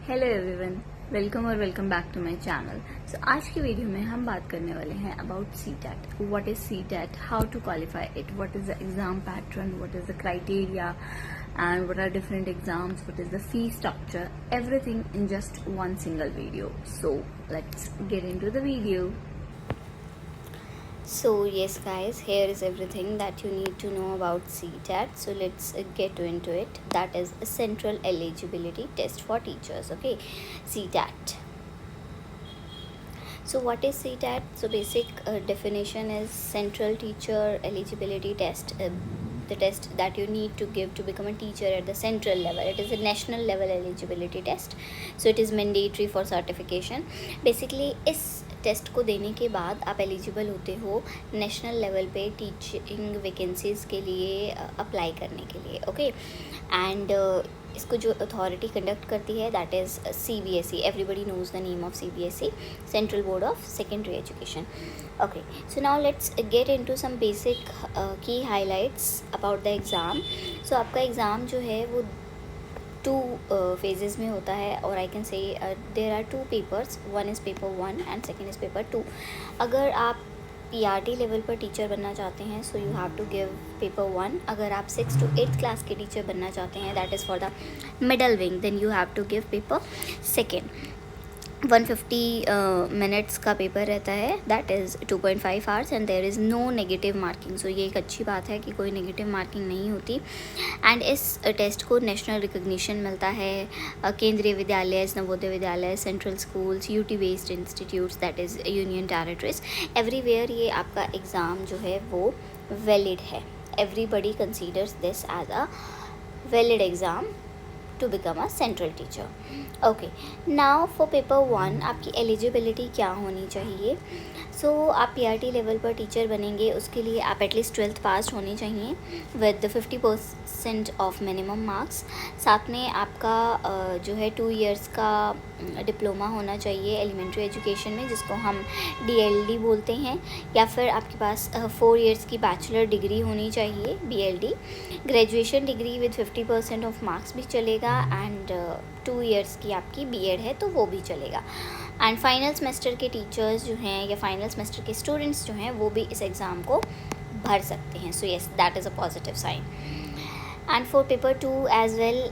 Hello everyone, welcome और welcome back to my channel. So आज की वीडियो में हम बात करने वाले हैं about CTET. What is CTET, how to qualify it, what is the exam pattern, what is the criteria and what are different exams, what is the fee structure, everything in just one single video. So let's get into the video. So yes guys, here is everything that you need to know about CTET. So let's get into it. That is a central eligibility test for teachers. Okay, CTET. So what is CTET? So basic definition is central teacher eligibility test. The test that you need to give to become a teacher at the central level. It is a national level eligibility test. So it is mandatory for certification. Basically इस test को देने के बाद आप eligible होते हो national level पे teaching vacancies के लिए अप्लाई करने के लिए। ओके, एंड इसको जो अथॉरिटी कंडक्ट करती है that is CBSE. Everybody knows the name of CBSE, central board of secondary education. Okay, so now let's get into some basic key highlights about the exam. So आपका exam जो है वो 2 phases में होता है, और I can say there are 2 papers. One is paper 1 and second is paper 2. अगर आप PRT लेवल पर टीचर बनना चाहते हैं so you have to give paper 1. अगर आप 6th to 8th क्लास के टीचर बनना चाहते हैं that is for the middle wing, then you have to give paper 2. 150 minutes का पेपर रहता है, that is 2.5 hours, and there is no negative marking. So ये एक अच्छी बात है कि कोई नेगेटिव मार्किंग नहीं होती. एंड इस टेस्ट को नेशनल रिकग्निशन मिलता है केंद्रीय Vidyalaya, Navodaya Vidyalaya, central schools, UT based institutes, that is union territories, everywhere ये आपका एग्ज़ाम जो है वो वैलिड है. Everybody considers this as a valid exam to become a central teacher. Okay, now for paper 1 आपकी एलिजिबिलिटी क्या होनी चाहिए. सो आप PRT लेवल पर टीचर बनेंगे, उसके लिए आप एटलीस्ट 12th पास होने चाहिए विद 50% ऑफ मिनिमम मार्क्स. साथ में आपका जो है 2 इयर्स का डिप्लोमा होना चाहिए एलिमेंट्री एजुकेशन में, जिसको हम DLD बोलते हैं, या फिर आपके पास 4 इयर्स की बैचलर डिग्री होनी चाहिए, BLD. Graduation degree with 50% of marks भी चलेगा, एंड 2 इयर्स की आपकी BEd है तो वो भी चलेगा. एंड फाइनल सेमेस्टर के टीचर्स जो हैं या फाइनल सेमेस्टर के स्टूडेंट्स जो हैं वो भी इस एग्ज़ाम को भर सकते हैं. So yes, that is a positive sign. And for paper 2 as well,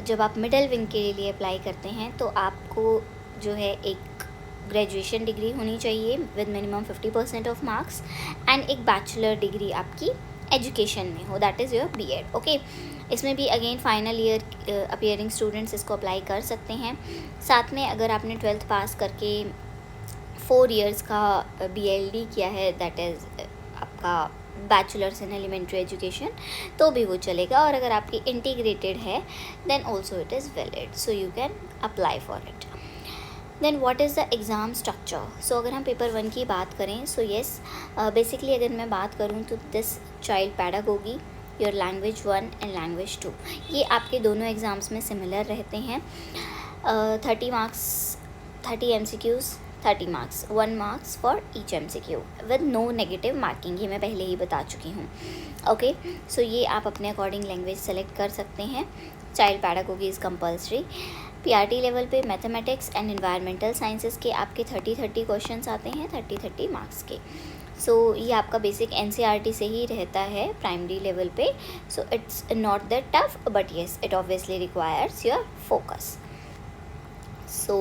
जब आप मिडल विंग के लिए अप्लाई करते हैं तो आपको जो है एक ग्रेजुएशन डिग्री होनी चाहिए with minimum 50% of marks, and एक बैचलर डिग्री आपकी एजुकेशन में हो, that is your BEd. Okay, इसमें भी again final year appearing students इसको अप्लाई कर सकते हैं. साथ में अगर आपने 12th पास करके 4 इयर्स का BLD किया है, दैट इज़ आपका बैचलर्स इन एलिमेंट्री एजुकेशन, तो भी वो चलेगा. और अगर आपकी इंटीग्रेटेड है then also it is valid, so you can apply for it. Then what is the exam structure. So अगर हम पेपर 1 की बात करें, सो येस, बेसिकली अगर मैं बात करूँ तो this child pedagogy, your language 1 and language 2, ये आपके दोनों एग्ज़ाम्स में सिमिलर रहते हैं. 30 marks, 30 MCQs, 30 marks, 1 marks for each MCQ with no negative marking, ये मैं पहले ही बता चुकी हूँ. ओके, सो ये आप अपने अकॉर्डिंग लैंग्वेज सेलेक्ट कर सकते हैं. Child pedagogy is compulsory. PRT level पे मैथमेटिक्स एंड एनवायरमेंटल साइंसेस के आपके 30 क्वेश्चंस आते हैं, 30 मार्क्स के. सो ये आपका बेसिक NCERT से ही रहता है प्राइमरी लेवल पे. So it's not that tough, but yes it obviously requires your focus. So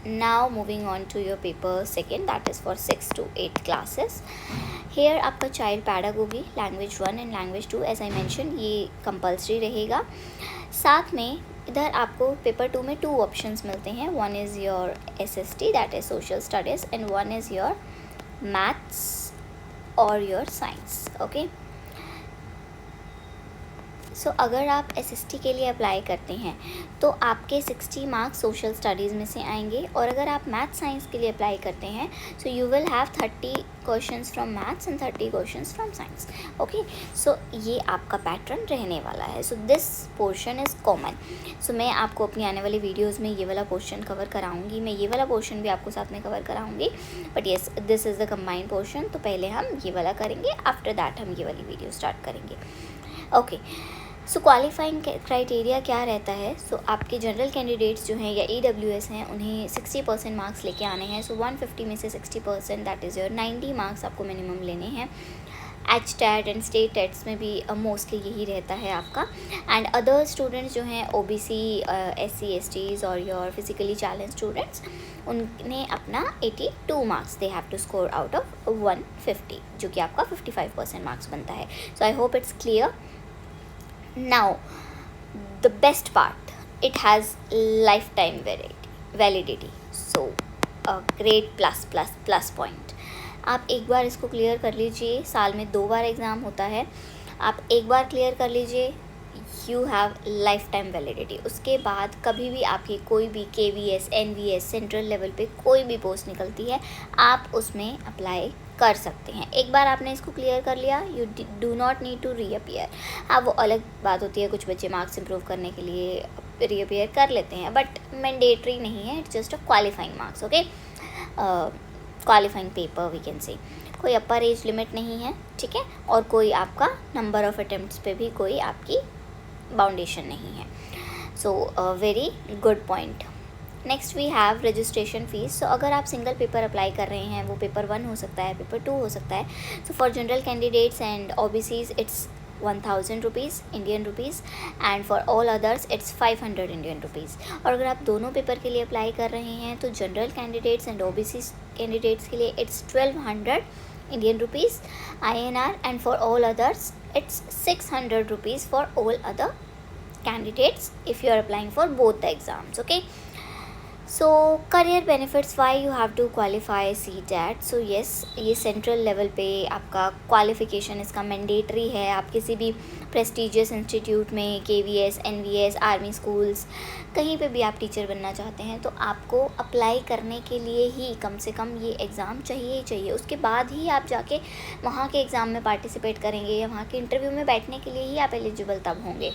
now moving on to your paper 2, that is for 6 to 8 classes. Here आपका child pedagogy, language 1 and language 2 as I mention, ये compulsory रहेगा. साथ में इधर आपको paper 2 में 2 options मिलते हैं. One is your SST, that is social studies, and one is your maths और योर साइंस. ओके, सो अगर आप SST के लिए अप्लाई करते हैं तो आपके 60 मार्क्स सोशल स्टडीज़ में से आएंगे, और अगर आप मैथ साइंस के लिए अप्लाई करते हैं so you will have 30 questions from maths and 30 questions from science. Okay, so ये आपका पैटर्न रहने वाला है. So this portion is common. So मैं आपको अपनी आने वाली वीडियोज़ में ये वाला पोर्शन कवर कराऊंगी, मैं ये वाला पोर्शन भी आपको साथ में कवर कराऊंगी, but yes this is the combined portion. तो पहले हम ये वाला करेंगे, आफ्टर दैट हम ये वाली वीडियो स्टार्ट करेंगे. ओके, सो क्वालिफाइंग क्राइटेरिया क्या रहता है? सो आपके जनरल कैंडिडेट्स जो हैं या EWS हैं, उन्हें 60% मार्क्स लेके आने हैं. सो 150 में से 60% दैट इज़ योर 90 मार्क्स आपको मिनिमम लेने हैं. HTAT एंड स्टेट टेट्स में भी मोस्टली यही रहता है आपका. एंड अदर स्टूडेंट्स जो हैं OBC, SC STs और योर फिजिकली चैलेंज स्टूडेंट्स, उन्हें अपना 82 marks they have to score out of 150, जो कि आपका 55% मार्क्स बनता है. So I hope it's clear. Now the best part, it has life time validity. So great plus point. आप एक बार इसको क्लियर कर लीजिए. साल में 2 बार एग्ज़ाम होता है. आप एक बार क्लियर कर लीजिए, you have life time validity. उसके बाद कभी भी आपकी कोई भी KVS, NVS, सेंट्रल लेवल पे कोई भी पोस्ट निकलती है, आप उसमें अप्लाई कर सकते हैं. एक बार आपने इसको क्लियर कर लिया, you do not need to reappear. हाँ, वो अलग बात होती है, कुछ बच्चे मार्क्स इंप्रूव करने के लिए रीअपियर कर लेते हैं, बट मैंडेटरी नहीं है. It's just a qualifying marks. Okay, qualifying paper we can say. कोई अपर एज लिमिट नहीं है, ठीक है, और कोई आपका नंबर ऑफ अटेम्प्ट्स पे भी कोई आपकी बाउंडेशन नहीं है. So very good point. Next we have registration fees. So अगर आप सिंगल पेपर अप्लाई कर रहे हैं, वो पेपर 1 हो सकता है, पेपर 2 हो सकता है. So for general candidates and OBCs it's 1000 rupees Indian rupees, and for all others it's 500 Indian rupees. और अगर आप दोनों पेपर के लिए अप्लाई कर रहे हैं, तो general candidates and OBC candidates के लिए it's 1200 Indian rupees INR, and for all others it's 600 rupees for all other candidates if you are applying for both the exams. Okay, so career benefits, why you have to qualify CTAT. so yes, ये central level पे आपका qualification इसका mandatory है. आप किसी भी prestigious institute में, KVS, NVS, army schools, कहीं पे भी आप टीचर बनना चाहते हैं, तो आपको अप्लाई करने के लिए ही कम से कम ये एग्ज़ाम चाहिए ही चाहिए. उसके बाद ही आप जाके वहाँ के एग्ज़ाम में पार्टिसिपेट करेंगे या वहाँ के इंटरव्यू में बैठने के लिए ही आप एलिजिबल तब होंगे.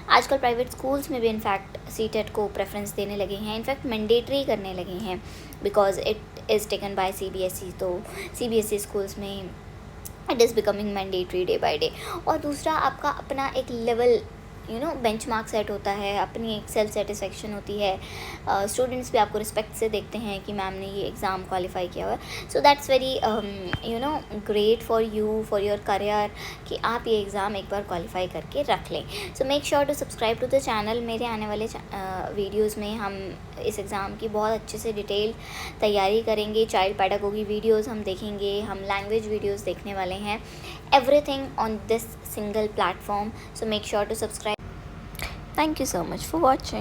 आजकल प्राइवेट स्कूल्स में भी इनफैक्ट CTAT को प्रेफरेंस देने लगे हैं, इनफैक्ट मैंडेटरी करने लगे हैं, because it is taken by CBSE. तो CBSE स्कूल्स में it is becoming mandatory day by day. और दूसरा, आपका अपना एक लेवल बेंचमार्क सेट होता है, अपनी एक सेल्फ सेटिस्फेक्शन होती है. स्टूडेंट्स भी आपको रिस्पेक्ट से देखते हैं कि मैम ने ये एग्ज़ाम क्वालिफाई किया हुआ है. So that's very great for you, for your career, कि आप ये एग्ज़ाम एक बार क्वालिफाई करके रख लें. So make sure to subscribe to the channel. मेरे आने वाले वीडियोज़ में हम इस एग्ज़ाम की बहुत अच्छे से डिटेल तैयारी करेंगे. चाइल्ड पेडागोगी वीडियोज़ हम देखेंगे, हम लैंग्वेज वीडियोज़ देखने वाले हैं. everything on this single platform. So make sure to subscribe. Thank you so much for watching.